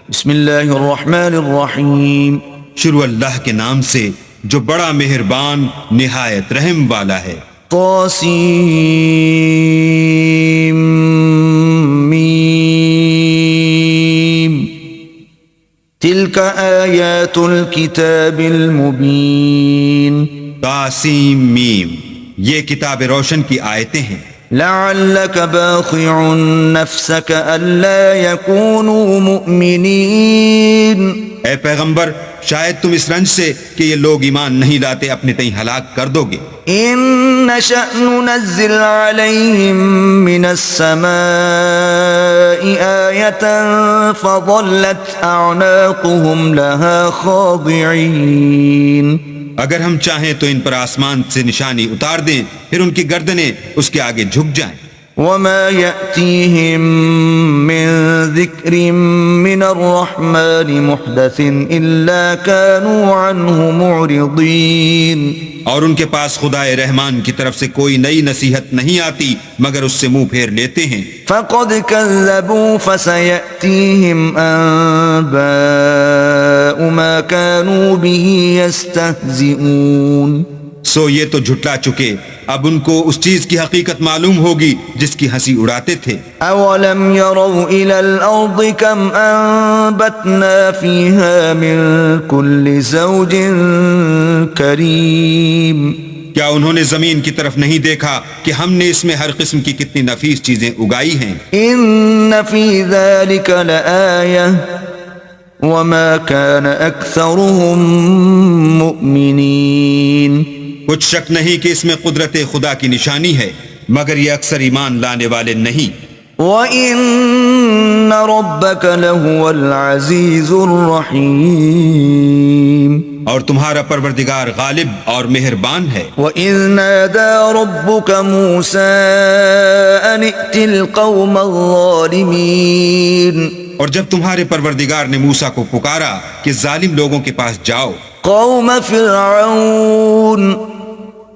بسم اللہ الرحمن الرحیم. شروع اللہ کے نام سے جو بڑا مہربان نہایت رحم والا ہے. طاسیم میم. تلک آیات الکتاب المبین. طاسیم میم، یہ کتاب روشن کی آیتیں ہیں. لعلک باخع نفسک الا یکونوا مؤمنین. اے پیغمبر، شاید تم اس رنج سے کہ یہ لوگ ایمان نہیں لاتے اپنے تئیں ہلاک کر دو گے. ان نشأ ننزل علیہم من السماء آیة فظلت اعناقهم لها خاضعین. اگر ہم چاہیں تو ان پر آسمان سے نشانی اتار دیں، پھر ان کی گردنیں اس کے آگے جھک جائیں. وما يأتيهم من ذكر من الرحمن محدث إلا كانوا عنه معرضين. اور ان کے پاس خدائے رحمان کی طرف سے کوئی نئی نصیحت نہیں آتی مگر اس سے منہ پھیر لیتے ہیں. فقد كذبوا فسيأتيهم أنباء ما كانوا به يستهزئون. سو یہ تو جھٹلا چکے، اب ان کو اس چیز کی حقیقت معلوم ہوگی جس کی ہنسی اڑاتے تھے. اولم يروا الى الارض كم انبتنا فيها من كل زوج كريم. کیا انہوں نے زمین کی طرف نہیں دیکھا کہ ہم نے اس میں ہر قسم کی کتنی نفیس چیزیں اگائی ہیں. ان في ذلك لآية وما كان اكثرهم مؤمنين. کچھ شک نہیں کہ اس میں قدرت خدا کی نشانی ہے، مگر یہ اکثر ایمان لانے والے نہیں. وَإِنَّ رَبَّكَ لَهُوَ الْعَزِيزُ الرَّحِيمُ. اور تمہارا پروردگار غالب اور مہربان ہے. وَإِذْ نَادَى رَبُّكَ مُوسَىٰ أَنِ ائْتِ الْقَوْمَ الظَّالِمِينَ. اور جب تمہارے پروردگار نے موسیٰ کو پکارا کہ ظالم لوگوں کے پاس جاؤ. قوم فرعون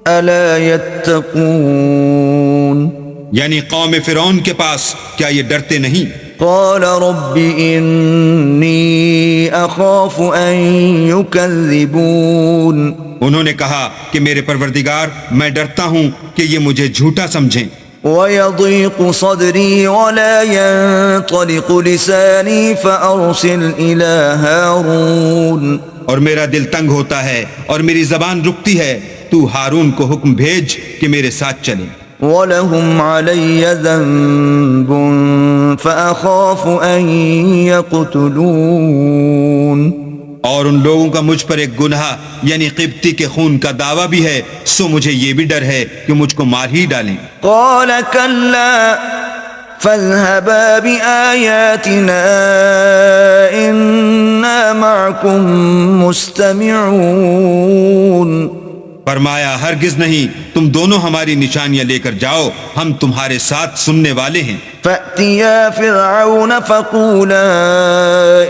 الا يتقون. یعنی قوم فرعون کے پاس، کیا یہ ڈرتے نہیں؟ قال رب انی اخاف ان يكذبون. انہوں نے کہا کہ میرے پروردگار، میں ڈرتا ہوں کہ یہ مجھے جھوٹا سمجھیں. ويضيق صدري ولا ينطلق لساني فأرسل إلى هارون. اور میرا دل تنگ ہوتا ہے اور میری زبان رکتی ہے، تو ہارون کو حکم بھیج کہ میرے ساتھ چلے. وَلَهُمْ عَلَيَّ ذَنْبٌ فَأَخَافُ أَنْ يَقْتُلُونَ. اور ان لوگوں کا مجھ پر ایک گناہ یعنی قبطی کے خون کا دعویٰ بھی ہے، سو مجھے یہ بھی ڈر ہے کہ مجھ کو مار ہی ڈالیں. قَالَ كَلَّا فَاذْهَبَا بِآيَاتِنَا إِنَّا مَعَكُمْ مُسْتَمِعُونَ. فرمایا ہرگز نہیں، تم دونوں ہماری نشانیاں لے کر جاؤ، ہم تمہارے ساتھ سننے والے ہیں. فَأْتِيَا فِرْعَوْنَ فَقُولَا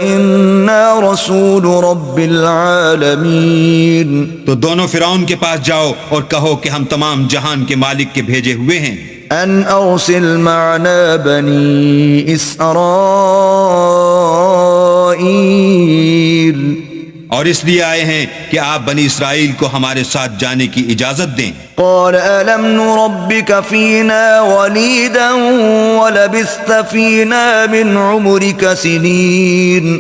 إِنَّا رَسُولُ رَبِّ الْعَالَمِينَ. تو دونوں فرعون کے پاس جاؤ اور کہو کہ ہم تمام جہان کے مالک کے بھیجے ہوئے ہیں. أَنْ أَرْسِلْ مَعَنَا بَنِي إِسْرَائِيلَ. اور اس لیے آئے ہیں کہ آپ بنی اسرائیل کو ہمارے ساتھ جانے کی اجازت دیں. قال أَلَمْ نُرَبِّكَ فِينَا وَلِيدًا وَلَبِثْتَ فِينَا مِنْ عُمُرِكَ سِنِينَ.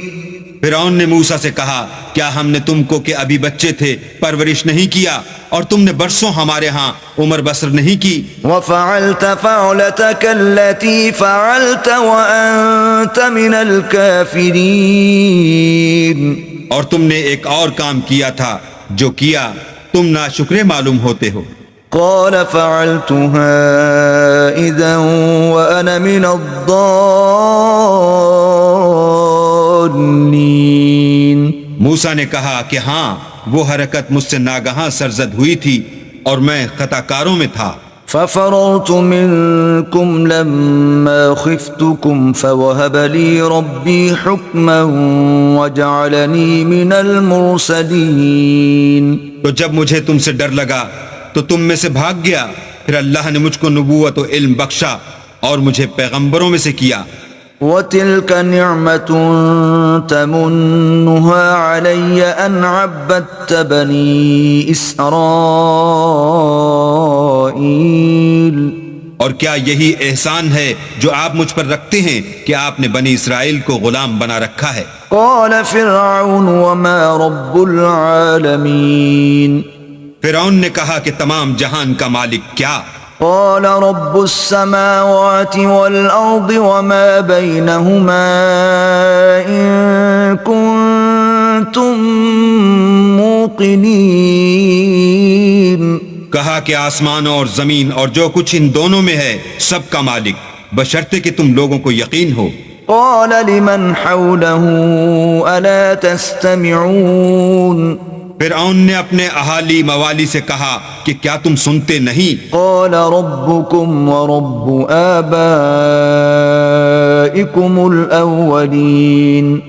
فرعون نے موسیٰ سے کہا، کیا ہم نے تم کو کہ ابھی بچے تھے پرورش نہیں کیا، اور تم نے برسوں ہمارے ہاں عمر بسر نہیں کی. وَفَعَلْتَ فَعْلَتَكَ الَّتِي فَعَلْتَ وَأَنْتَ مِنَ الْكَافِرِينَ. اور تم نے ایک اور کام کیا تھا جو کیا، تم ناشکرے معلوم ہوتے ہو. قال فعلتها إذا وأنا من الضالين. موسیٰ نے کہا کہ ہاں، وہ حرکت مجھ سے ناگہاں سرزد ہوئی تھی اور میں خطا کاروں میں تھا. ففررت منكم لما خفتكم فوهب لي ربي حكما وجعلني من المرسلين. تو جب مجھے تم سے ڈر لگا تو تم میں سے بھاگ گیا، پھر اللہ نے مجھ کو نبوت و علم بخشا اور مجھے پیغمبروں میں سے کیا. وتلك نعمة تمنها علي أن عبدت بني إسرائيل اور کیا یہی احسان ہے جو آپ مجھ پر رکھتے ہیں کہ آپ نے بنی اسرائیل کو غلام بنا رکھا ہے؟ قال فرعون وما رب العالمين فرعون نے کہا کہ تمام جہان کا مالک کیا؟ قال رب السماوات والأرض وما بينهما إن كنتم موقنين کہا کہ آسمانوں اور زمین اور جو کچھ ان دونوں میں ہے سب کا مالک، بشرطے کہ تم لوگوں کو یقین ہو۔ قال لمن حوله ألا تستمعون فرعون نے اپنے اہالی موالی سے کہا کہ کیا تم سنتے نہیں؟ قال ربكم ورب آبائكم الأولين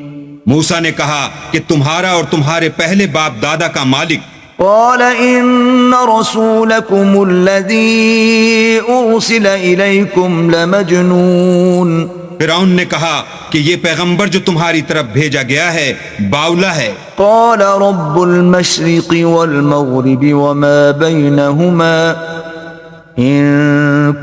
موسیٰ نے کہا کہ تمہارا اور تمہارے پہلے باپ دادا کا مالک۔ قال إن رسولكم الذي أرسل إليكم لمجنون فرعون نے کہا کہ یہ پیغمبر جو تمہاری طرف بھیجا گیا ہے باولا ہے۔ قال رب المشرق والمغرب وما بينهما إن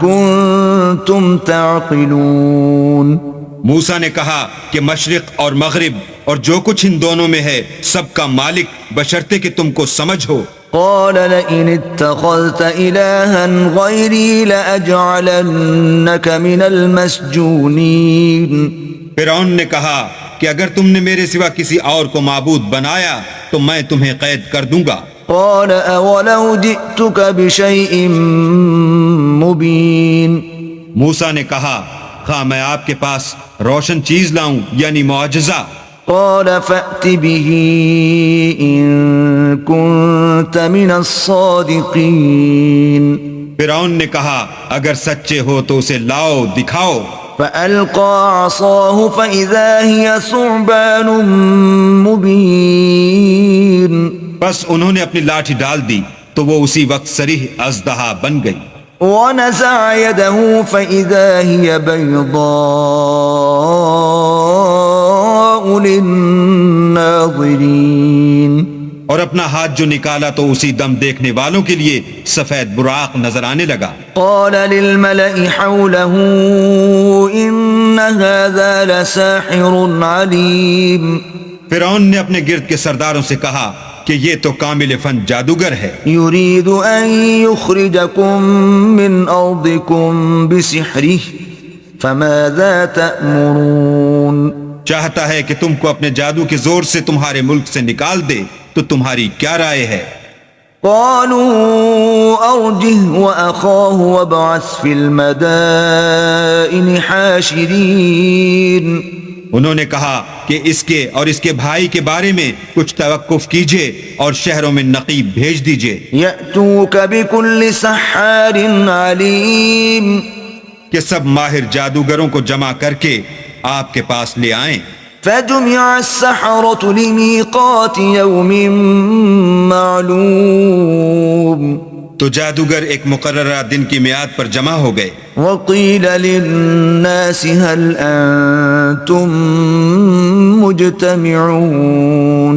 كنتم تعقلون موسیٰ نے کہا کہ مشرق اور مغرب اور جو کچھ ان دونوں میں ہے سب کا مالک، بشرطے کہ تم کو سمجھ ہو۔ قال لئن اتخذت إلها غيري لأجعلنك من المسجونين فرعون نے کہا کہ اگر تم نے میرے سوا کسی اور کو معبود بنایا تو میں تمہیں قید کر دوں گا۔ قال أولو جئتك بشيء مبين موسیٰ نے کہا خواہ میں آپ کے پاس روشن چیز لاؤں یعنی معجزہ۔ قال فأت به إن كنت من الصادقين فرعون نے کہا اگر سچے ہو تو اسے لاؤ دکھاؤ۔ فألقى عصاه فإذا هي ثعبان مبين بس انہوں نے اپنی لاٹھی ڈال دی تو وہ اسی وقت صریح اژدہا بن گئی۔ ونزع يده فإذا هي بيضاء للناظرين اور اپنا ہاتھ جو نکالا تو اسی دم دیکھنے والوں کے لیے سفید براق نظر آنے لگا۔ قال للملأ حوله إن هذا لساحر عليم فرعون نے اپنے گرد کے سرداروں سے کہا کہ یہ تو کامل فن جادوگر ہے، يريد أن يخرجكم من أرضكم بسحره فماذا تأمرون چاہتا ہے کہ تم کو اپنے جادو کے زور سے تمہارے ملک سے نکال دے، تو تمہاری کیا رائے ہے؟ قالوا أرجه وأخاه وابعث في المدائن حاشرين انہوں نے کہا کہ اس کے اور اس کے بھائی کے بارے میں کچھ توقف کیجئے اور شہروں میں نقیب بھیج دیجئے يأتوك بكل سحار عليم کہ سب ماہر جادوگروں کو جمع کر کے آپ کے پاس لے آئیں۔ فجمع السحرة لميقات يوم معلوم تو جادوگر ایک مقررہ دن کی میعاد پر جمع ہو گئے۔ وقيل للناس هل أنتم مجتمعون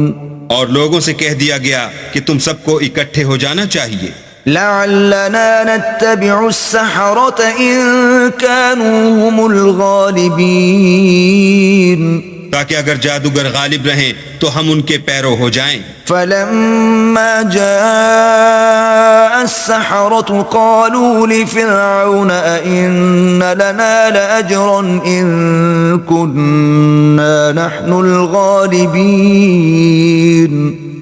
اور لوگوں سے کہہ دیا گیا کہ تم سب کو اکٹھے ہو جانا چاہیے، لعلنا نتبع السحرة إن كانوا هم الغالبين تاکہ اگر جادوگر غالب رہیں تو ہم ان کے پیرو ہو جائیں۔ فلما جاء السحرة قالوا لفرعون أئن لنا لأجرا إن كنا نحن الغالبين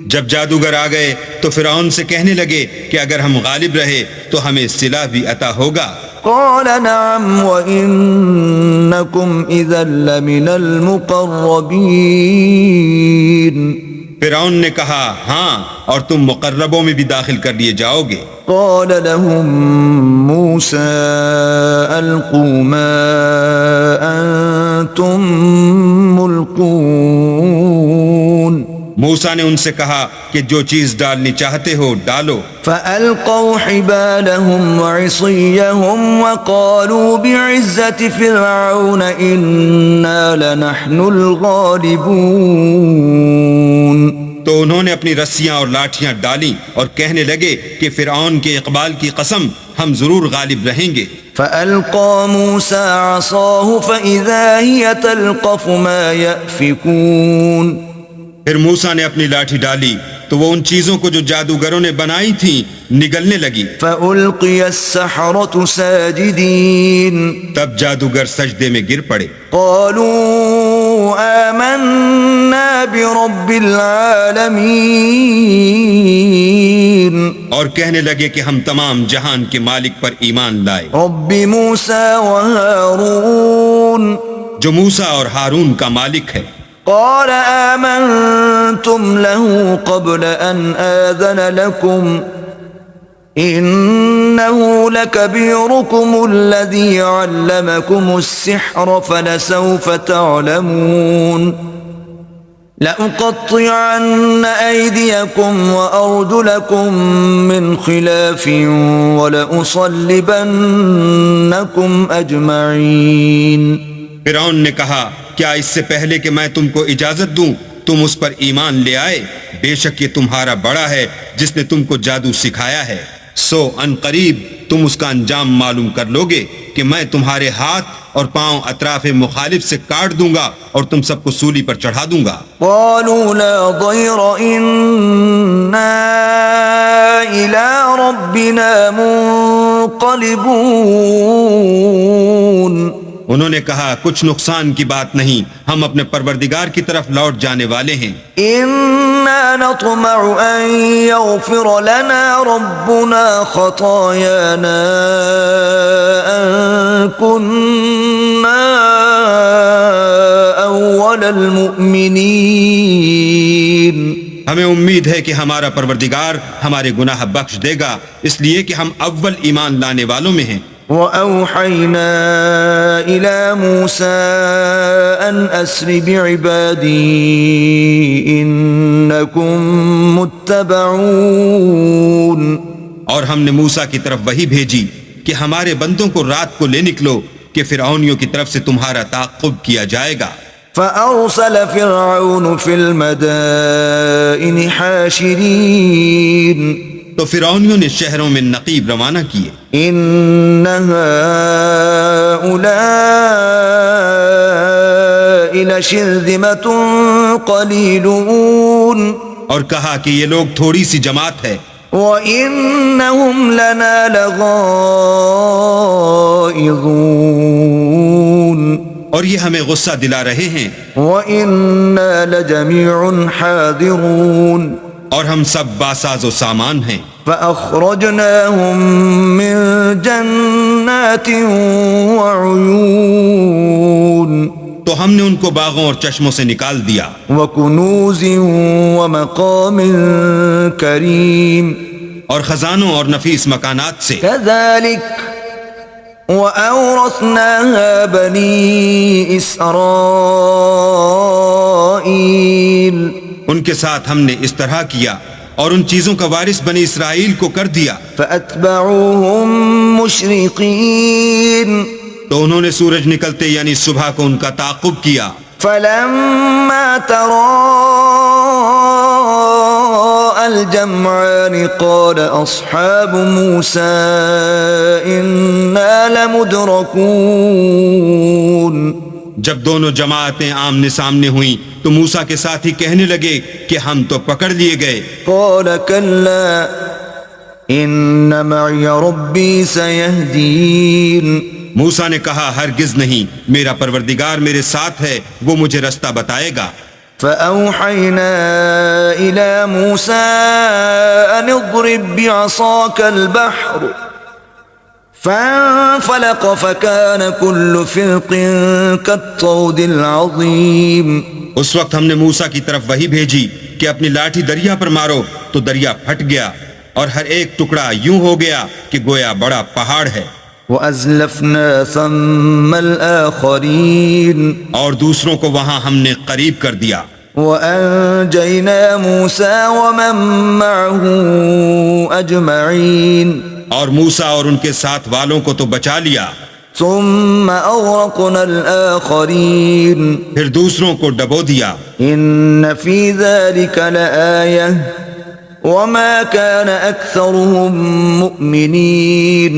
جب جادوگر آ گئے تو فرعون سے کہنے لگے کہ اگر ہم غالب رہے تو ہمیں صلہ بھی عطا ہوگا۔ قال نعم وإنكم إذا لمن المقربين فرعون نے کہا ہاں اور تم مقربوں میں بھی داخل کر لیے جاؤ گے۔ قال لهم موسى ألقوا ما أنتم ملقون موسیٰ نے ان سے کہا کہ جو چیز ڈالنی چاہتے ہو ڈالو. فألقوا حبالهم وعصيهم وقالوا بعزة فرعون إنا لنحن الغالبون. تو انہوں نے اپنی رسیاں اور لاٹھیاں ڈالیں اور کہنے لگے کہ فرعون کے اقبال کی قسم ہم ضرور غالب رہیں گے. فألقى موسى عصاه فإذا هي تلقف ما يأفكون. پھر موسیٰ نے اپنی لاٹھی ڈالی تو وہ ان چیزوں کو جو جادوگروں نے بنائی تھیں نگلنے لگی. فألقي السحرة ساجدين. تب جادوگر سجدے میں گر پڑے. قالوا آمنا برب العالمين. اور کہنے لگے کہ ہم تمام جہان کے مالک پر ایمان لائے، رب موسى وهارون. جو موسیٰ اور ہارون کا مالک ہے. قال آمنتم له قبل أن آذن لكم إنه لكبيركم الذي علمكم السحر فلسوف تعلمون لأقطعن أيديكم وأرجلكم من خلاف ولأصلبنكم أجمعين. فرعون نے کہا کیا اس سے پہلے کہ میں تم کو اجازت دوں تم اس پر ایمان لے آئے؟ بے شک یہ تمہارا بڑا ہے جس نے تم کو جادو سکھایا ہے، سو ان قریب تم اس کا انجام معلوم کر لوگے کہ میں تمہارے ہاتھ اور پاؤں اطراف مخالف سے کاٹ دوں گا اور تم سب کو سولی پر چڑھا دوں گا. قالوا لا ضير إنا إلى ربنا منقلبون. انہوں نے کہا کچھ نقصان کی بات نہیں، ہم اپنے پروردگار کی طرف لوٹ جانے والے ہیں. إنا نطمع أن يغفر لنا ربنا خطايانا أن كنا أول المؤمنين. ہمیں امید ہے کہ ہمارا پروردگار ہمارے گناہ بخش دے گا اس لیے کہ ہم اول ایمان لانے والوں میں ہیں. وَأَوْحَيْنَا إِلَى مُوسَىٰ أَنْ أَسْرِ بِعِبَادِي إِنَّكُمْ مُتَّبَعُونَ. اور ہم نے موسیٰ کی طرف وحی بھیجی کہ ہمارے بندوں کو رات کو لے نکلو کہ فرعونیوں کی طرف سے تمہارا تعاقب کیا جائے گا. فأرسل فرعون في المدائن حاشرين. تو فرعونیوں نے شہروں میں نقیب روانہ کیے. إن هؤلاء لشرذمة قليلون. اور کہا کہ یہ لوگ تھوڑی سی جماعت ہے، وَإِنَّهُمْ لَنَا لَغَائِظُونَ. اور یہ ہمیں غصہ دلا رہے ہیں. وَإِنَّا لَجَمِيعٌ حَاذِرُونَ. اور ہم سب باساز و سامان ہیں. فَأَخْرَجْنَاهُمْ مِنْ جَنَّاتٍ وَعُيُونٍ. تو ہم نے ان کو باغوں اور چشموں سے نکال دیا، وَكُنُوزٍ وَمَقَامٍ كَرِيمٍ. اور خزانوں اور نفیس مکانات سے. كَذَلِكَ وَأَوْرَثْنَاهَا بَنِي إِسْرَائِيلَ. ان کے ساتھ ہم نے اس طرح کیا اور ان چیزوں کا وارث بنی اسرائیل کو کر دیا. فَأَتْبَعُوهُمْ مُشْرِقِينَ. تو انہوں نے سورج نکلتے یعنی صبح کو ان کا تعاقب کیا. فَلَمَّا تَرَاءَى الْجَمْعَانِ قَالَ أَصْحَابُ مُوسَىٰ إِنَّا لَمُدْرَكُونَ. جب دونوں جماعتیں آمنے سامنے ہوئیں تو موسیٰ کے ساتھی کہنے لگے کہ ہم تو پکڑ لیے گئے. قَالَ كَلَّا إِنَّ مَعِيَ رَبِّي سَيَهْدِينِ. موسیٰ نے کہا ہرگز نہیں، میرا پروردگار میرے ساتھ ہے، وہ مجھے رستہ بتائے گا. فأوحينا إلى موسى أن اضرب بعصاك البحر فانفلق فكان كل فرق كالطود العظيم. اس وقت ہم نے موسیٰ کی طرف وحی بھیجی کہ اپنی لاٹھی دریا پر مارو تو دریا پھٹ گیا اور ہر ایک ٹکڑا یوں ہو گیا کہ گویا بڑا پہاڑ ہے. وَأَزْلَفْنَا ثَمَّ الْآخَرِينَ. اور دوسروں کو وہاں ہم نے قریب کر دیا. وأنجينا موسى ومن معه أجمعين اور موسیٰ اور ان کے ساتھ والوں کو تو بچا لیا، ثم أغرقنا الآخرين پھر دوسروں کو ڈبو دیا۔ إن في ذلك لآية وما كان أكثرهم مؤمنين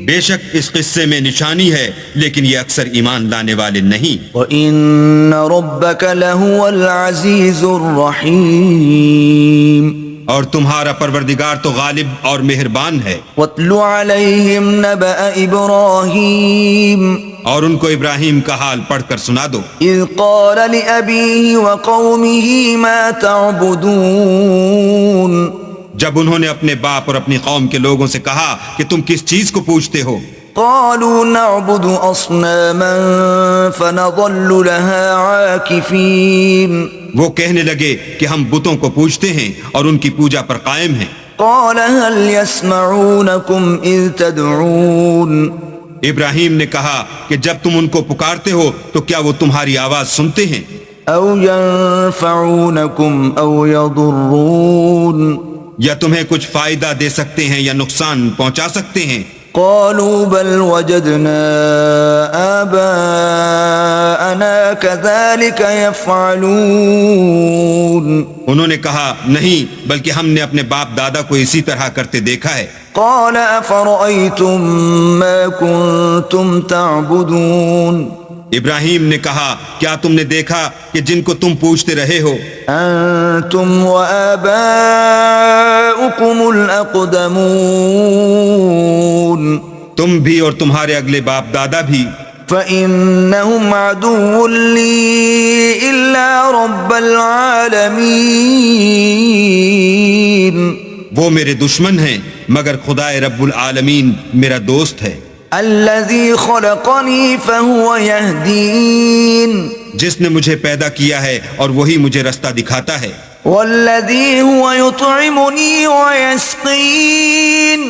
بے شک اس قصے میں نشانی ہے، لیکن یہ اکثر ایمان لانے والے نہیں۔ وَإِنَّ رَبَّكَ لَهُوَ الْعَزِيزُ الرَّحِيمُ اور تمہارا پروردگار تو غالب اور مہربان ہے۔ وَاتْلُ عَلَيْهِمْ نَبَأَ إِبْرَاهِيمَ اور ان کو ابراہیم کا حال پڑھ کر سنا دو، إِذْ قَالَ لِأَبِيهِ وَقَوْمِهِ مَا تَعْبُدُونَ جب انہوں نے اپنے باپ اور اپنی قوم کے لوگوں سے کہا کہ تم کس چیز کو پوجتے ہو؟ قالوا نعبد أصناما فنظل لها عاكفين وہ کہنے لگے کہ ہم بتوں کو پوجتے ہیں اور ان کی پوجا پر قائم ہیں۔ قال هل يسمعونكم إذ تدعون ابراہیم نے کہا کہ جب تم ان کو پکارتے ہو تو کیا وہ تمہاری آواز سنتے ہیں؟ أو ينفعونكم أو يضرون یا تمہیں کچھ فائدہ دے سکتے ہیں یا نقصان پہنچا سکتے ہیں؟ قالوا بل وجدنا آباءنا كذلك يفعلون انہوں نے کہا نہیں، بلکہ ہم نے اپنے باپ دادا کو اسی طرح کرتے دیکھا ہے۔ قال أفرأيتم ما كنتم تعبدون ابراہیم نے کہا کیا تم نے دیکھا کہ جن کو تم پوجتے رہے ہو، أنتم وآباؤكم الأقدمون تم بھی اور تمہارے اگلے باپ دادا بھی، فإنهم عدو لي إلا رب العالمين وہ میرے دشمن ہیں مگر خدائے رب العالمین میرا دوست ہے۔ الذي خلقني فهو يهدين جس نے مجھے پیدا کیا ہے اور وہی مجھے رستہ دکھاتا ہے، والذي هو يطعمني ويسقين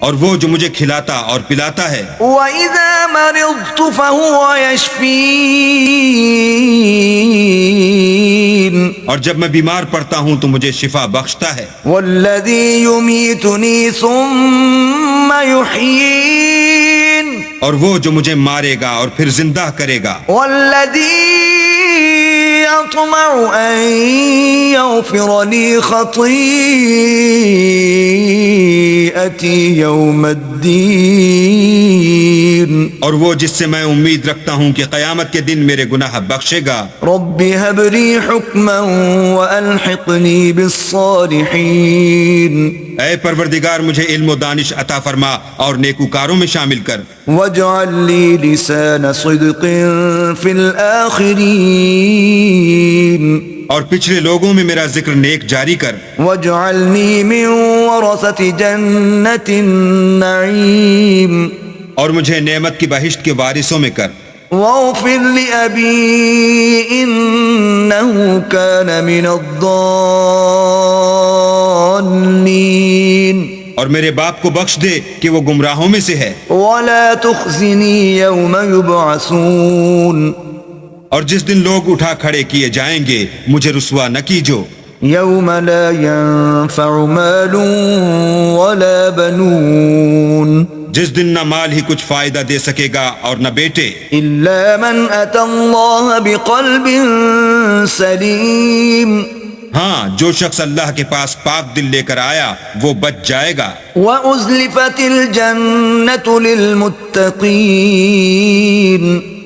اور وہ جو مجھے کھلاتا اور پلاتا ہے، وإذا مرضت فهو يشفين اور جب میں بیمار پڑتا ہوں تو مجھے شفا بخشتا ہے، والذي يميتني ثم يحيين اور وہ جو مجھے مارے گا اور پھر زندہ کرے گا، والذي أطمع أن يغفر لي خطيئتي يوم الدين اور وہ جس سے میں امید رکھتا ہوں کہ قیامت کے دن میرے گناہ بخشے گا۔ رب هب لي حكما وألحقني بالصالحين اے پروردگار مجھے علم و دانش عطا فرما اور نیکوکاروں میں شامل کر، واجعل لي لسان صدق في الآخرين اور پچھلے لوگوں میں میرا ذکر نیک جاری کر، واجعلني من ورثة جنة النعيم اور مجھے نعمت کی بہشت کے وارثوں میں کر، واغفر لأبي إنه كان من الضالين اور میرے باپ کو بخش دے کہ وہ گمراہوں میں سے ہے، ولا تخزني يوم يبعثون اور جس دن لوگ اٹھا کھڑے کیے جائیں گے مجھے رسوا نہ کیجو، يوم لا ينفع مال ولا بنون جس دن نہ مال ہی کچھ فائدہ دے سکے گا اور نہ بیٹے، إلا من أتى الله بقلب سليم ہاں جو شخص اللہ کے پاس پاک دل لے کر آیا وہ بچ جائے گا، وأزلفت الجنة للمتقين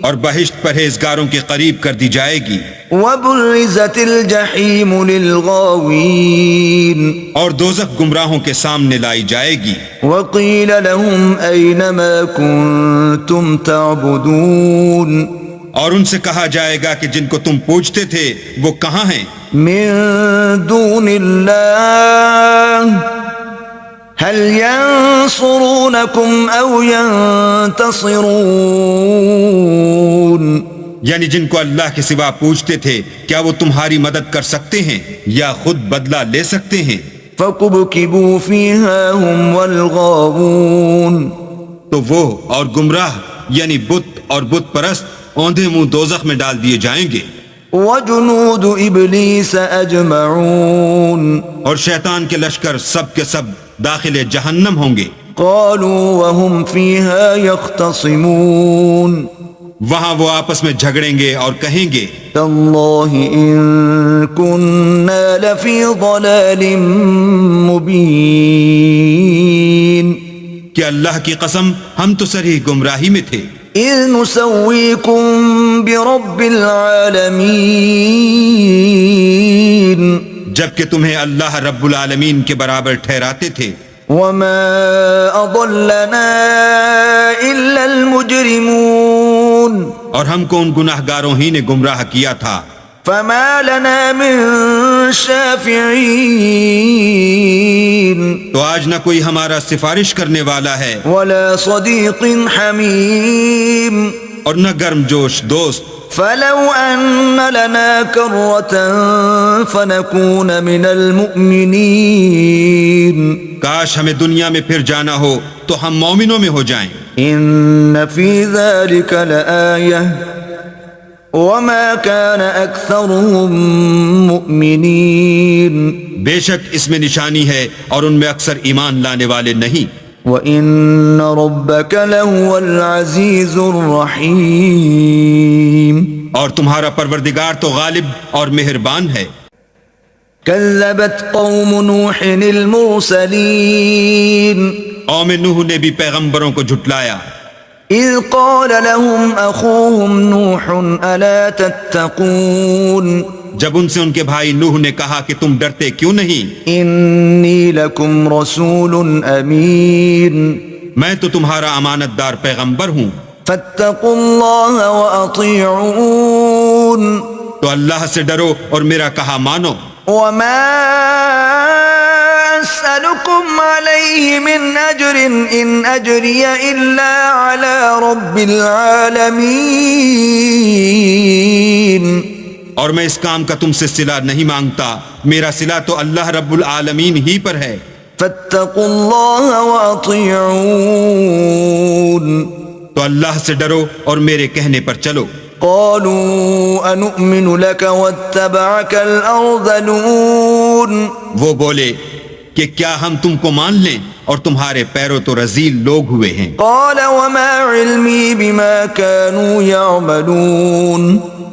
اور بہشت پرہیزگاروں کے قریب کر دی جائے گی، وبرزت الجحيم للغاوين اور دوزخ گمراہوں کے سامنے لائی جائے گی، وقيل لهم أين ما كنتم تعبدون اور ان سے کہا جائے گا کہ جن کو تم پوجتے تھے وہ کہاں ہیں، من دون الله هل ينصرونكم أو ينتصرون یعنی جن کو اللہ کے سوا پوجتے تھے کیا وہ تمہاری مدد کر سکتے ہیں یا خود بدلہ لے سکتے ہیں؟ فكبكبوا فيها هم والغاوون تو وہ اور گمراہ یعنی بت اور بت پرست اوندھے منہ دوزخ میں ڈال دیے جائیں گے، وجنود إبليس أجمعون اور شیطان کے لشکر سب کے سب داخل جہنم ہوں گے۔ قالوا وهم فيها يختصمون وہاں وہ آپس میں جھگڑیں گے اور کہیں گے تالله إن كنا لفي ضلال مبين کہ اللہ کی قسم ہم تو صریح گمراہی میں تھے، إذ نسويكم برب العالمين جبکہ تمہیں اللہ رب العالمین کے برابر ٹھہراتے تھے، وما أضلنا إلا المجرمون اور ہم کو ان گناہ گاروں ہی نے گمراہ کیا تھا، فما لنا من شافعين تو آج نہ کوئی ہمارا سفارش کرنے والا ہے ولا صديق حميم اور نہ گرم جوش دوست، فلو أن لنا كرة فنكون من المؤمنين کاش ہمیں دنیا میں پھر جانا ہو تو ہم مومنوں میں ہو جائیں، إن في ذلك لآية وما كان أكثرهم مؤمنين بے شک اس میں نشانی ہے اور ان میں اکثر ایمان لانے والے نہیں، وَإِنَّ رَبَّكَ لَهُوَ الْعَزِيزُ الرَّحِيمُ اور تمہارا پروردگار تو غالب اور مہربان ہے۔ كذبت قوم نوح المرسلين قوم نوح نے بھی پیغمبروں کو جھٹلایا، إذ قال لهم أخوهم نوح ألا تتقون جب ان سے ان کے بھائی نوح نے کہا کہ تم ڈرتے کیوں نہیں، إني لكم رسول أمين میں تو تمہارا امانت دار پیغمبر ہوں، فاتقوا الله وأطيعون تو اللہ سے ڈرو اور میرا کہا مانو، وما أسألكم عليه من أجر إن أجري إلا على رب العالمين اور میں اس کام کا تم سے صلہ نہیں مانگتا، میرا صلہ تو اللہ رب العالمین ہی پر ہے، فاتقوا الله وأطيعون تو اللہ سے ڈرو اور میرے کہنے پر چلو۔ قالوا أنؤمن لك واتبعك الأرذلون وہ بولے کہ کیا ہم تم کو مان لیں اور تمہارے پیروں تو رذیل لوگ ہوئے ہیں، قال وما علمي بما كانوا يعملون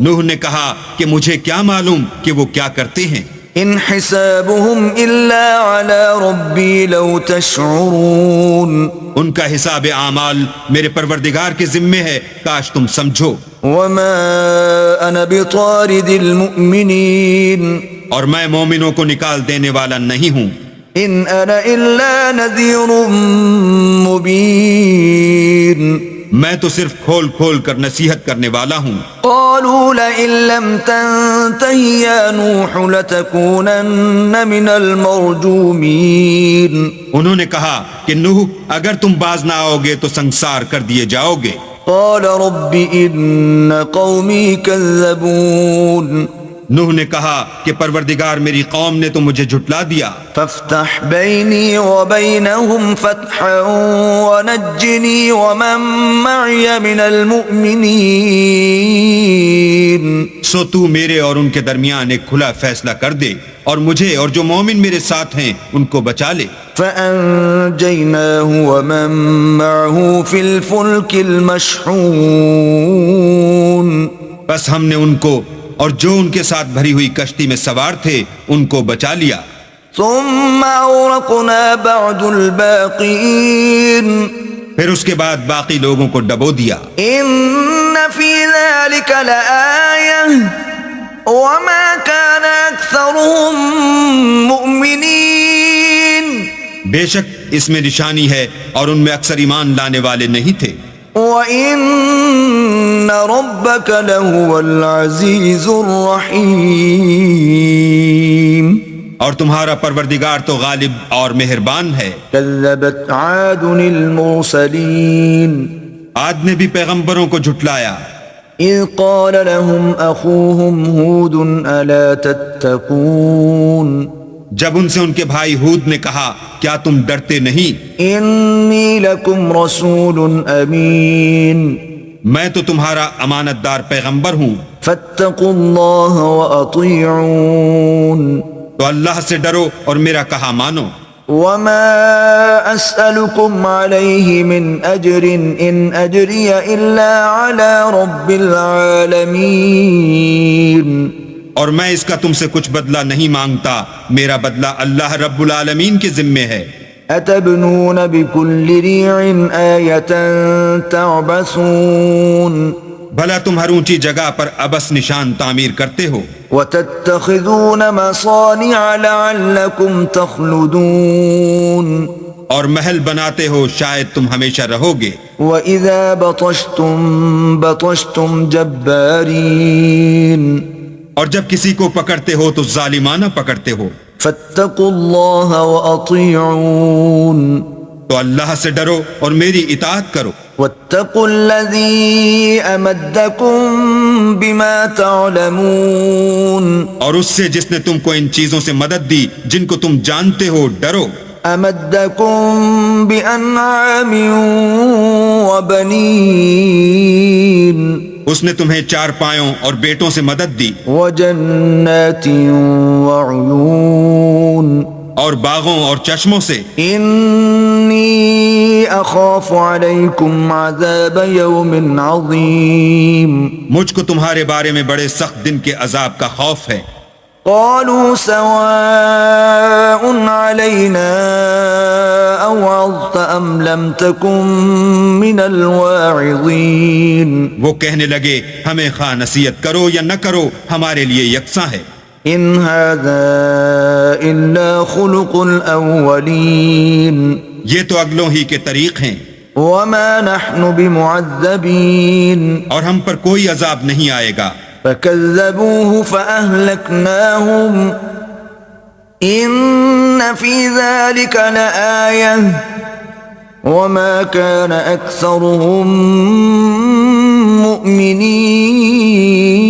نوح نے کہا کہ مجھے کیا معلوم کہ وہ کیا کرتے ہیں، إن حسابهم إلا على ربي لو تشعرون ان کا حساب اعمال میرے پروردگار کے ذمے ہے، کاش تم سمجھو، وما أنا بطارد المؤمنين اور میں مومنوں کو نکال دینے والا نہیں ہوں، إن أنا إلا نذير مبين میں تو صرف کھول کھول کر نصیحت کرنے والا ہوں۔ قالوا لئن لم تنته يا نوح لتكونن من المرجومين انہوں نے کہا کہ نوح اگر تم باز نہ آؤ گے تو سنسار کر دیے جاؤ گے، قال رب إن قومي كذبون نوح نے کہا کہ پروردگار میری قوم نے تو مجھے جھٹلا دیا، فافتح بيني وبينهم فتحا ونجني ومن معي من المؤمنين سو تو میرے اور ان کے درمیان ایک کھلا فیصلہ کر دے اور مجھے اور جو مومن میرے ساتھ ہیں ان کو بچا لے۔ فأنجيناه ومن معه في الفلك المشحون بس ہم نے ان کو اور جو ان کے ساتھ بھری ہوئی کشتی میں سوار تھے ان کو بچا لیا، ثم أغرقنا بعد الباقين پھر اس کے بعد باقی لوگوں کو ڈبو دیا۔ إن في ذلك لآية وما كان أكثرهم مؤمنين بے شک اس میں نشانی ہے اور ان میں اکثر ایمان لانے والے نہیں تھے، وَإِنَّ رَبَّكَ لَهُوَ الْعَزِيزُ الرَّحِيمُ اور تمہارا پروردگار تو غالب اور مہربان ہے۔ كذبت عاد المرسلين عاد نے بھی پیغمبروں کو جھٹلایا، إذ قال لهم أخوهم هود ألا تتقون جب ان سے ان کے بھائی ہود نے کہا کیا تم ڈرتے نہیں، إني لكم رسول أمين میں تو تمہارا امانت دار پیغمبر ہوں، فاتقوا اللہ وأطیعون تو اللہ سے ڈرو اور میرا کہا مانو۔ وما أسألكم عليه من أجر إن أجري إلا على رب العالمين اور میں اس کا تم سے کچھ بدلہ نہیں مانگتا، میرا بدلہ اللہ رب العالمین کے ذمے ہے۔ أتبنون بكل ريع آية تعبثون بھلا تم ہر اونچی جگہ پر ابس نشان تعمیر کرتے ہو، وتتخذون مصانع لعلكم تخلدون اور محل بناتے ہو شاید تم ہمیشہ رہو گے، وإذا بطشتم بطشتم جبارين اور جب کسی کو پکڑتے ہو تو ظالمانہ پکڑتے ہو۔ فاتقوا اللہ وأطیعون تو اللہ سے ڈرو اور میری اطاعت کرو، واتقوا الذی امدکم بما تعلمون اور اس سے جس نے تم کو ان چیزوں سے مدد دی جن کو تم جانتے ہو ڈرو۔ امدکم بانعام وبنین اس نے تمہیں چار پایوں اور بیٹوں سے مدد دی، وجنات وعیون اور باغوں اور چشموں سے۔ انی اخاف علیکم عذاب یوم عظیم مجھ کو تمہارے بارے میں بڑے سخت دن کے عذاب کا خوف ہے۔ قالوا سواء علینا اوعظت ام لم تکن من الواعظین وہ کہنے لگے ہمیں خواہ نصیحت کرو یا نہ کرو ہمارے لیے یکساں ہے۔ ان هذا الا خلق الاولین یہ تو اگلوں ہی کے طریق ہیں، وما نحن بمعذبین اور ہم پر کوئی عذاب نہیں آئے گا۔ فكذبوه فأهلكناهم إن في ذلك لآية وما كان أكثرهم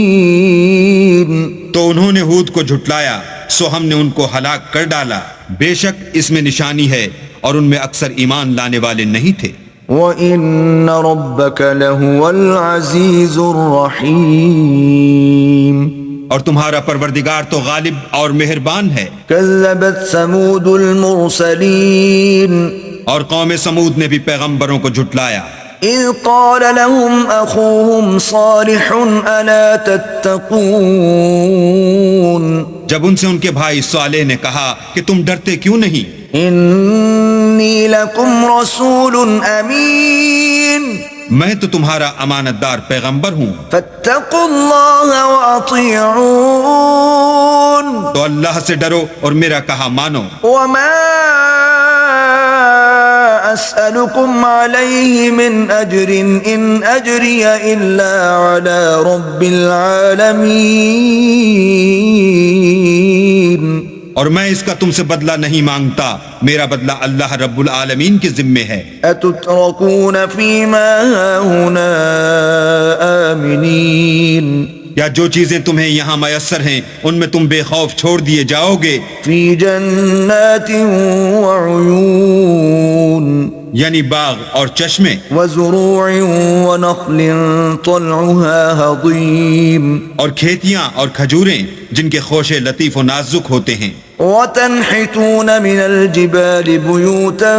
مؤمنين تو انہوں نے ہود کو جھٹلایا سو ہم نے ان کو ہلاک کر ڈالا، بے شک اس میں نشانی ہے اور ان میں اکثر ایمان لانے والے نہیں تھے۔ وَإِنَّ رَبَّكَ لَهُوَ الْعَزِيزُ الرَّحِيمُ اور تمہارا پروردگار تو غالب اور مہربان ہے۔ كذبت ثمود المرسلين اور قوم سمود نے بھی پیغمبروں کو جھٹلایا، إذ قال لهم أخوهم صالح ألا تتقون جب ان سے ان کے بھائی صالح نے کہا کہ تم ڈرتے کیوں نہیں، إني لكم رسول أمين میں تو تمہارا امانت دار پیغمبر ہوں، فاتقوا الله وأطيعون تو اللہ سے ڈرو اور میرا کہا مانو۔ وما أسألكم عليه من أجر إن أجري إلا على رب العالمين اور میں اس کا تم سے بدلہ نہیں مانگتا، میرا بدلہ اللہ رب العالمین کے ذمے ہے۔ أتتركون فيما هاهنا آمنين کیا جو چیزیں تمہیں یہاں میسر ہیں ان میں تم بے خوف چھوڑ دیے جاؤ گے، في جنات وعيون یعنی باغ اور چشمے، وزروع ونخل طلعها هضيم اور کھیتیاں اور کھجوریں جن کے خوشے لطیف و نازک ہوتے ہیں، وتنحتون من الجبال بيوتا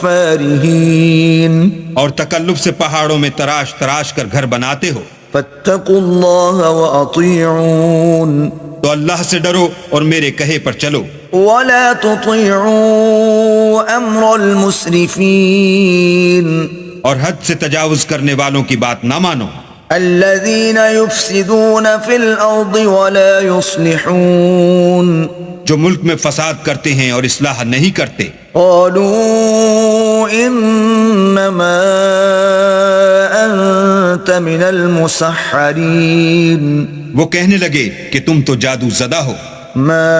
فارهين اور تکلف سے پہاڑوں میں تراش تراش کر گھر بناتے ہو۔ فاتقوا الله وأطيعون تو اللہ سے ڈرو اور میرے کہے پر چلو، ولا تطيعوا أمر المسرفين اور حد سے تجاوز کرنے والوں کی بات نہ مانو، الذين يفسدون في الأرض ولا يصلحون جو ملک میں فساد کرتے ہیں اور اصلاح نہیں کرتے۔ قالوا إنما أنت من المسحرين وہ کہنے لگے کہ تم تو جادو زدہ ہو، ما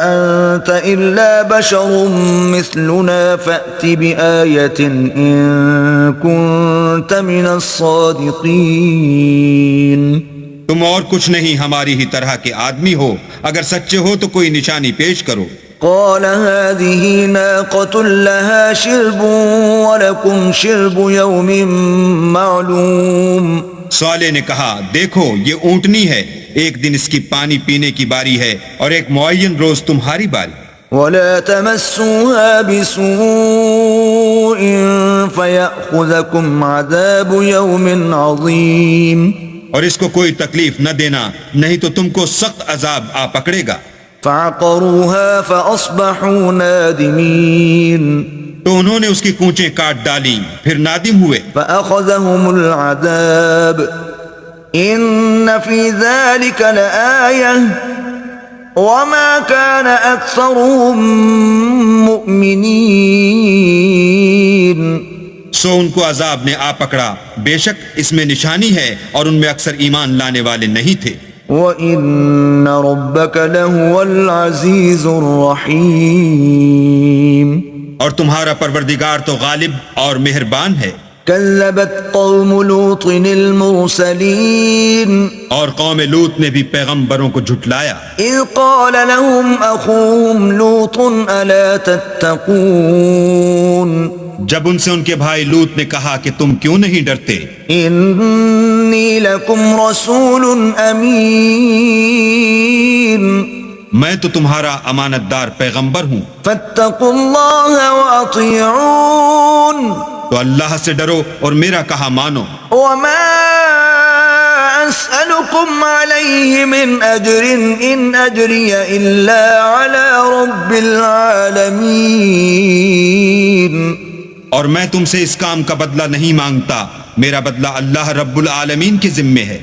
أنت إلا بشر مثلنا فأت بآية إن كنت من الصادقين تم اور کچھ نہیں ہماری ہی طرح کے آدمی ہو، اگر سچے ہو تو کوئی نشانی پیش کرو۔ قال هذه ناقة لها شرب ولكم شرب يوم معلوم. صالح نے کہا دیکھو یہ اونٹنی ہے، ایک دن اس کی پانی پینے کی باری ہے اور ایک معین روز تمہاری باری. ولا تمسوها بسوء فيأخذكم عذاب يوم عظيم. اور اس کو کوئی تکلیف نہ دینا نہیں تو تم کو سخت عذاب آ پکڑے گا. فعقروها فأصبحوا نادمين. تو انہوں نے اس کی کونچیں کاٹ ڈالی پھر نادم ہوئے. فأخذهم العذاب إن في ذلك لآية وما كان أكثرهم مؤمنين. سو ان کو عذاب نے آ پکڑا، بے شک اس میں نشانی ہے اور ان میں اکثر ایمان لانے والے نہیں تھے. وَإِنَّ رَبَّكَ لَهُوَ الْعَزِيزُ الرَّحِيمُ. اور تمہارا پروردگار تو غالب اور مہربان ہے. كذبت قوم لوط المرسلين. اور قوم لوط نے بھی پیغمبروں کو جھٹلایا. إذ قال لهم أخوهم لوط ألا تتقون. جب ان سے ان کے بھائی لوط نے کہا کہ تم کیوں نہیں ڈرتے؟ إني لكم رسول أمين. میں تو تمہارا امانت دار پیغمبر ہوں. فاتقوا الله وأطيعون. تو اللہ سے ڈرو اور میرا کہا مانو. وما أسألكم عليه من أجر إن أجري إلا على رب العالمين. اور میں تم سے اس کام کا بدلہ نہیں مانگتا، میرا بدلہ اللہ رب العالمین کے ذمے ہے.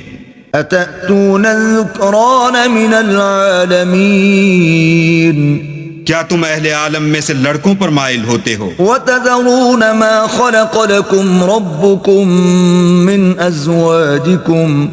أتأتون الذكران من العالمين. کیا تم اہل عالم میں سے لڑکوں پر مائل ہوتے ہو؟ وتذرون ما خلق لكم ربكم من أزواجكم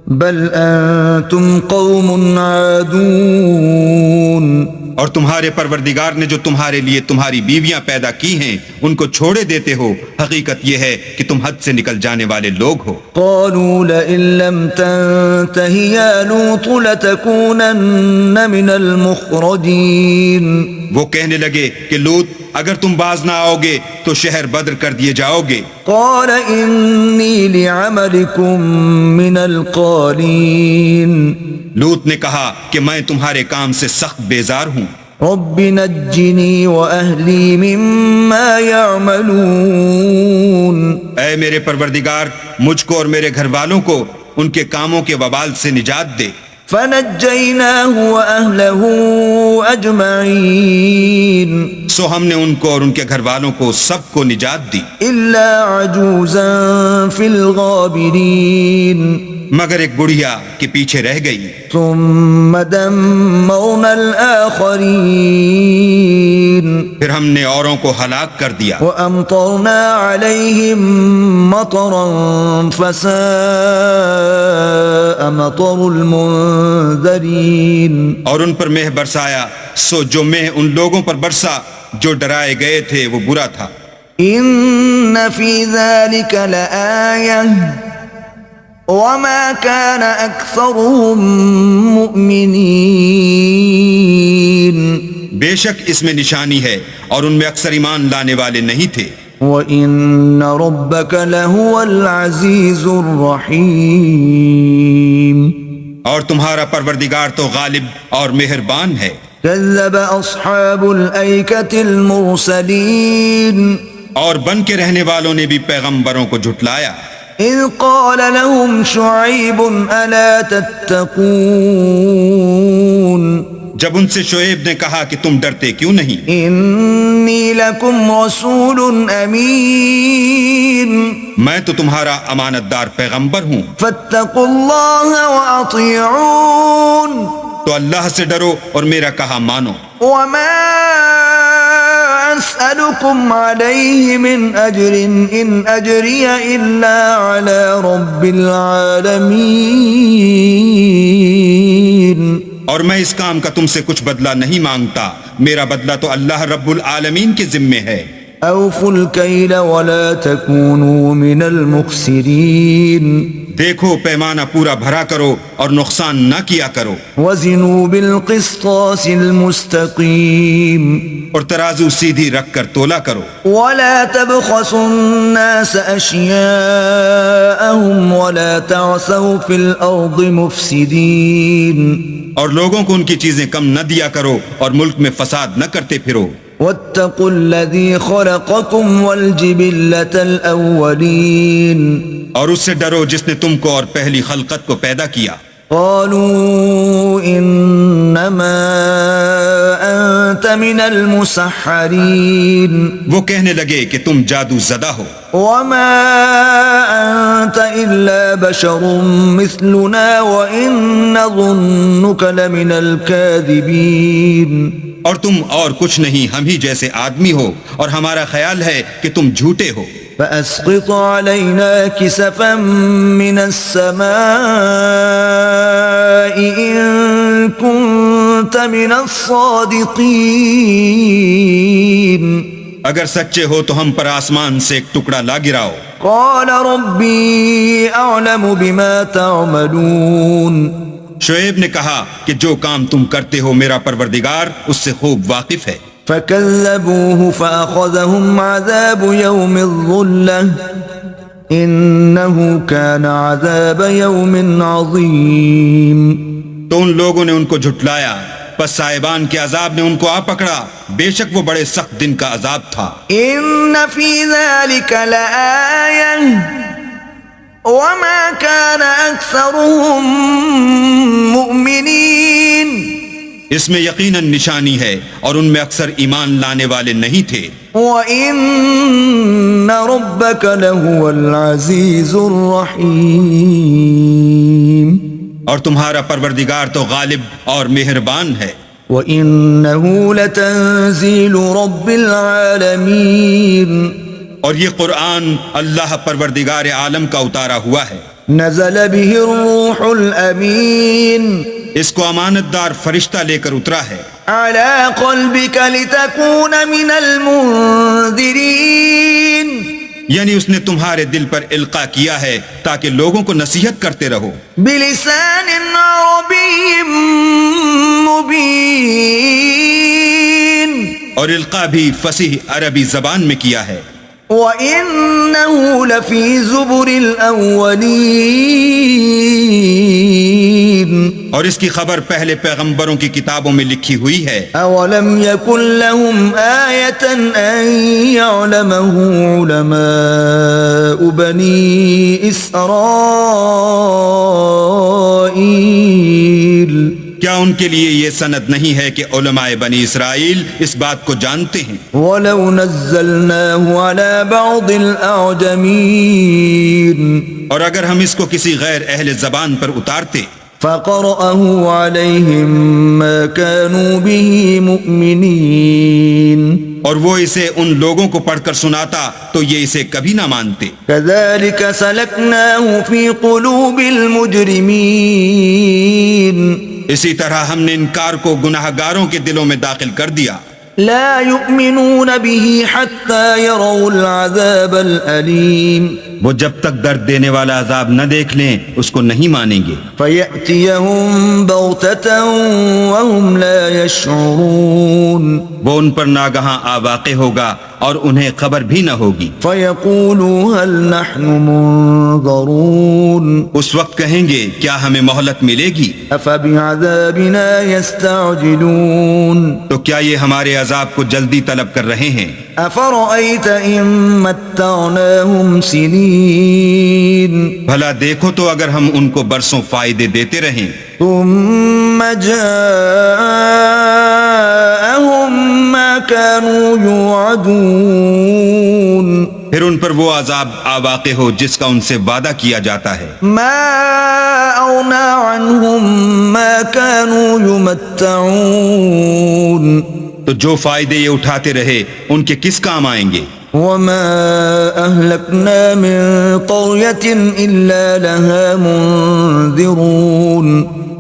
بل أنتم قوم عادون. اور تمہارے پروردگار نے جو تمہارے لیے تمہاری بیویاں پیدا کی ہیں ان کو چھوڑے دیتے ہو، حقیقت یہ ہے کہ تم حد سے نکل جانے والے لوگ ہو. قالوا لئن لم تنته يا لوط لتكونن من المخرجين. وہ کہنے لگے کہ لوط اگر تم باز نہ آؤ گے تو شہر بدر کر دیے جاؤ گے. قال إني لعملكم من القالين. لوط نے کہا کہ میں تمہارے کام سے سخت بیزار ہوں. رب نجني وأهلي مما يعملون. اے میرے پروردگار مجھ کو اور میرے گھر والوں کو ان کے کاموں کے وبال سے نجات دے. فنجيناه وأهله أجمعين. سو ہم نے ان کو اور ان کے گھر والوں کو سب کو نجات دی إلا عجوزا في الغابرين. مگر ایک بڑھیا کے پیچھے رہ گئی. ثم دمرنا الآخرين. پھر ہم نے اوروں کو ہلاک کر دیا. وأمطرنا عليهم مطرا فساء مطر المنذرين. اور ان پر مہ برسایا، سو جو مہ ان لوگوں پر برسا جو ڈرائے گئے تھے وہ برا تھا. إن في ذلك لآية وما كان أكثرهم مؤمنين. بے شک اس میں نشانی ہے اور ان میں اکثر ایمان لانے والے نہیں تھے. وَإِنَّ رَبَّكَ لَهُوَ الْعَزِيزُ الرَّحِيمُ. اور تمہارا پروردگار تو غالب اور مہربان ہے. كذب أصحاب الأيكة المرسلين. اور بن کے رہنے والوں نے بھی پیغمبروں کو جھٹلایا. إذ قال لهم شعيب ألا تتقون. جب ان سے شعیب نے کہا کہ تم ڈرتے کیوں نہیں؟ إني لكم رسول أمين. میں تو تمہارا امانت دار پیغمبر ہوں. فاتقوا الله وأطيعون. تو اللہ سے ڈرو اور میرا کہا مانو. وما أسألكم عليه من أجر إن أجري إلا على رب العالمين. اور میں اس کام کا تم سے کچھ بدلہ نہیں مانگتا، میرا بدلہ تو اللہ رب العالمین کے ذمے ہے. أوفوا الكيل ولا تكونوا من المخسرين دیکھو پیمانہ پورا بھرا کرو اور نقصان نہ کیا کرو، وزنوا بالقسطاس المستقيم اور ترازو سیدھی رکھ کر تولا کرو، ولا تبخسوا الناس أشياءهم ولا تعثوا في الأرض مفسدين اور لوگوں کو ان کی چیزیں کم نہ دیا کرو اور ملک میں فساد نہ کرتے پھرو، واتقوا الذي خلقكم والجبلة الأولين اور اس سے ڈرو جس نے تم کو اور پہلی خلقت کو پیدا کیا۔ قالوا انما انت من المسحرين وہ کہنے لگے کہ تم جادو زدہ ہو، وما انت الا بشر مثلنا وان نظنك لمن الكاذبين اور تم اور کچھ نہیں، ہم ہی جیسے آدمی ہو اور ہمارا خیال ہے کہ تم جھوٹے ہو، فأسقط علينا كسفا من السماء إن كنت من الصادقين اگر سچے ہو تو ہم پر آسمان سے ایک ٹکڑا لا گراؤ۔ قال ربي أعلم بما تعملون شعیب نے کہا کہ جو کام تم کرتے ہو میرا پروردگار اس سے خوب واقف ہے۔ فكذبوه فأخذهم عذاب يوم الظلة إنه كان عذاب يوم عظيم تو ان لوگوں نے ان کو جھٹلایا، پس صاحبان کے عذاب نے ان کو آ پکڑا، بے شک وہ بڑے سخت دن کا عذاب تھا۔ إن في ذلك لآية وما كان أكثرهم مؤمنين اس میں یقیناً نشانی ہے اور ان میں اکثر ایمان لانے والے نہیں تھے، وَإِنَّ رَبَّكَ لَهُوَ الْعَزِيزُ الرَّحِيمُ اور تمہارا پروردگار تو غالب اور مہربان ہے۔ وَإِنَّهُ لَتَنزِيلُ رَبِّ الْعَالَمِينَ اور یہ قرآن اللہ پروردگار عالم کا اتارا ہوا ہے، نزل به الروح الأمين اس کو امانت دار فرشتہ لے کر اترا ہے، على قلبك لتكون من المنذرين یعنی اس نے تمہارے دل پر القاء کیا ہے تاکہ لوگوں کو نصیحت کرتے رہو، بلسان عربي مبين اور القاء بھی فصیح عربی زبان میں کیا ہے، وَإِنَّهُ لَفِي زُبُرِ الْأَوَّلِينَ اور اس کی خبر پہلے پیغمبروں کی کتابوں میں لکھی ہوئی ہے۔ أَوَلَمْ يَكُنْ لَهُمْ آيَةً أَنْ يَعْلَمَهُ عُلَمَاءُ بَنِي إِسْرَائِيلَ کیا ان کے لیے یہ سند نہیں ہے کہ علماء بنی اسرائیل اس بات کو جانتے ہیں؟ وَلَوْ نَزَّلْنَاهُ عَلَى بَعْضِ الْأَعْجَمِينَ اور اگر ہم اس کو کسی غیر اہل زبان پر اتارتے فَقَرَأَهُ عَلَيْهِمْ مَا كَانُوا بِهِ مُؤْمِنِينَ اور وہ اسے ان لوگوں کو پڑھ کر سناتا تو یہ اسے کبھی نہ مانتے۔ كَذَلِكَ سَلَكْنَاهُ فِي قُلُوبِ الْمُجْرِمِينَ اسی طرح ہم نے انکار کو گناہ گاروں کے دلوں میں داخل کر دیا، لا يؤمنون به حتى يروا العذاب الأليم وہ جب تک درد دینے والا عذاب نہ دیکھ لیں اس کو نہیں مانیں گے، فيأتيهم بغتة وهم لا يشعرون وہ ان پر ناگہاں آ واقع ہوگا اور انہیں خبر بھی نہ ہوگی، فيقولوا هل نحن منظرون اس وقت کہیں گے کیا ہمیں مہلت ملے گی؟ أفبعذابنا يستعجلون تو کیا یہ ہمارے عذاب کو جلدی طلب کر رہے ہیں؟ أفرأيت إن متعناهم سنين بھلا دیکھو تو اگر ہم ان کو برسوں فائدے دیتے رہیں، ثم جاءهم ما كانوا يوعدون پھر ان پر وہ عذاب آ واقع ہو جس کا ان سے وعدہ کیا جاتا ہے، ما أغنى عنهم ما كانوا يمتعون تو جو فائدے یہ اٹھاتے رہے ان کے کس کام آئیں گے؟ وما أهلكنا من قرية إلا لها منذرون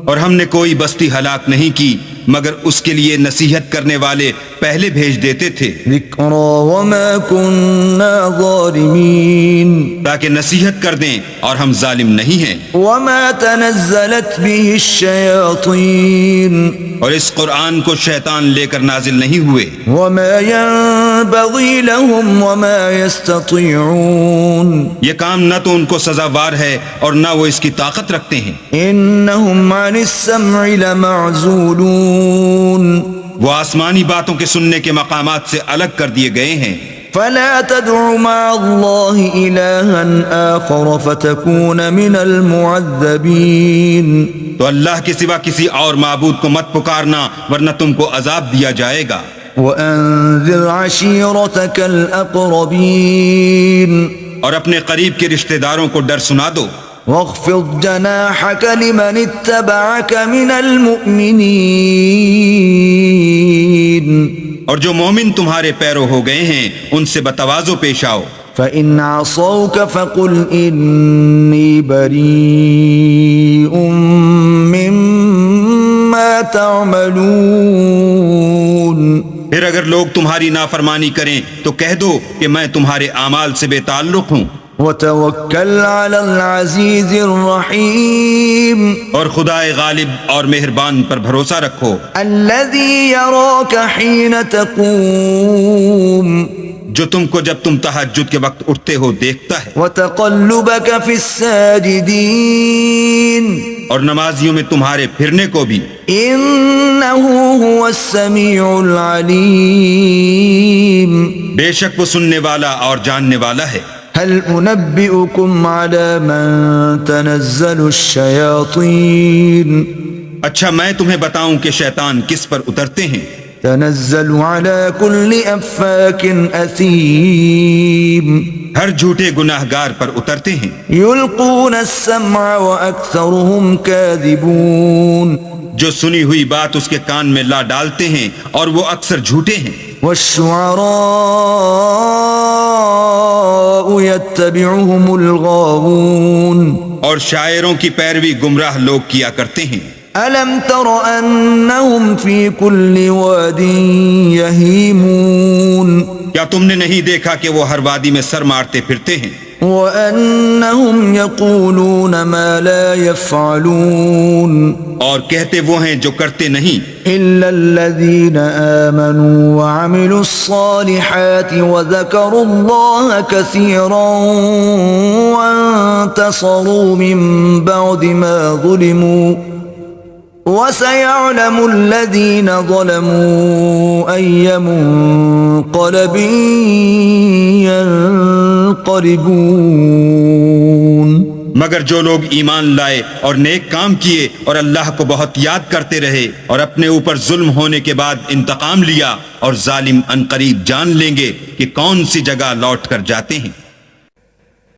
اور ہم نے کوئی بستی ہلاک نہیں کی مگر اس کے لیے نصیحت کرنے والے پہلے بھیج دیتے تھے، ذکرا وما كنا ظالمین، تاکہ نصیحت کر دیں اور ہم ظالم نہیں ہیں۔ وما تنزلت به الشیاطین، اور اس قرآن کو شیطان لے کر نازل نہیں ہوئے، وما ينبغي لهم وما يستطيعون، یہ کام نہ تو ان کو سزاوار ہے اور نہ وہ اس کی طاقت رکھتے ہیں، انہم عن السمع لمعزولون، وہ آسمانی باتوں کے سننے کے مقامات سے الگ کر دیے گئے ہیں۔ فلا تدع مع الله إلها آخر فتكون من المعذبين، تو اللہ کے سوا کسی اور معبود کو مت پکارنا ورنہ تم کو عذاب دیا جائے گا۔ وأنذر عشيرتك الأقربين، اور اپنے قریب کے رشتہ داروں کو ڈر سنا دو، واخفض جناحك لمن اتبعك من المؤمنين، اور جو مومن تمہارے پیرو ہو گئے ہیں ان سے بتواضع پیش آؤ۔ فإن عصوك فقل إني بريء مما تعملون، پھر اگر لوگ تمہاری نافرمانی کریں تو کہہ دو کہ میں تمہارے اعمال سے بے تعلق ہوں، وتوکل علی العزیز الرحیم، اور خدائے غالب اور مہربان پر بھروسہ رکھو، الذی یراک حین تقوم، جو تم کو جب تم تہجد کے وقت اٹھتے ہو دیکھتا ہے، وتقلبک فی الساجدین، اور نمازیوں میں تمہارے پھرنے کو بھی، انہ هو السمیع العلیم، بے شک وہ سننے والا اور جاننے والا ہے۔ هل انبئکم علی من تنزل الشیاطین، اچھا میں تمہیں بتاؤں کہ شیطان کس پر اترتے ہیں؟ تنزل على كل افاك اثیم، ہر جھوٹے گناہ گار پر اترتے ہیں، یلقون السمع واکثرهم كاذبون، جو سنی ہوئی بات اس کے کان میں لا ڈالتے ہیں اور وہ اکثر جھوٹے ہیں، والشعراء يتبعهم الغاوون، اور شاعروں کی پیروی گمراہ لوگ کیا کرتے ہیں۔ الم تر انهم في كل واد يهيمون، کیا تم نے نہیں دیکھا کہ وہ ہر وادی میں سر مارتے پھرتے ہیں، وانهم يقولون ما لا يفعلون، اور کہتے وہ ہیں جو کرتے نہیں، إلا الذين آمنوا وعملوا الصالحات وذكروا الله كثيرا وانتصروا من بعد ما ظلموا، وسيعلم الذين ظلموا أي منقلب ينقلبون، مگر جو لوگ ایمان لائے اور نیک کام کیے اور اللہ کو بہت یاد کرتے رہے اور اپنے اوپر ظلم ہونے کے بعد انتقام لیا، اور ظالم عنقریب جان لیں گے کہ کون سی جگہ لوٹ کر جاتے ہیں۔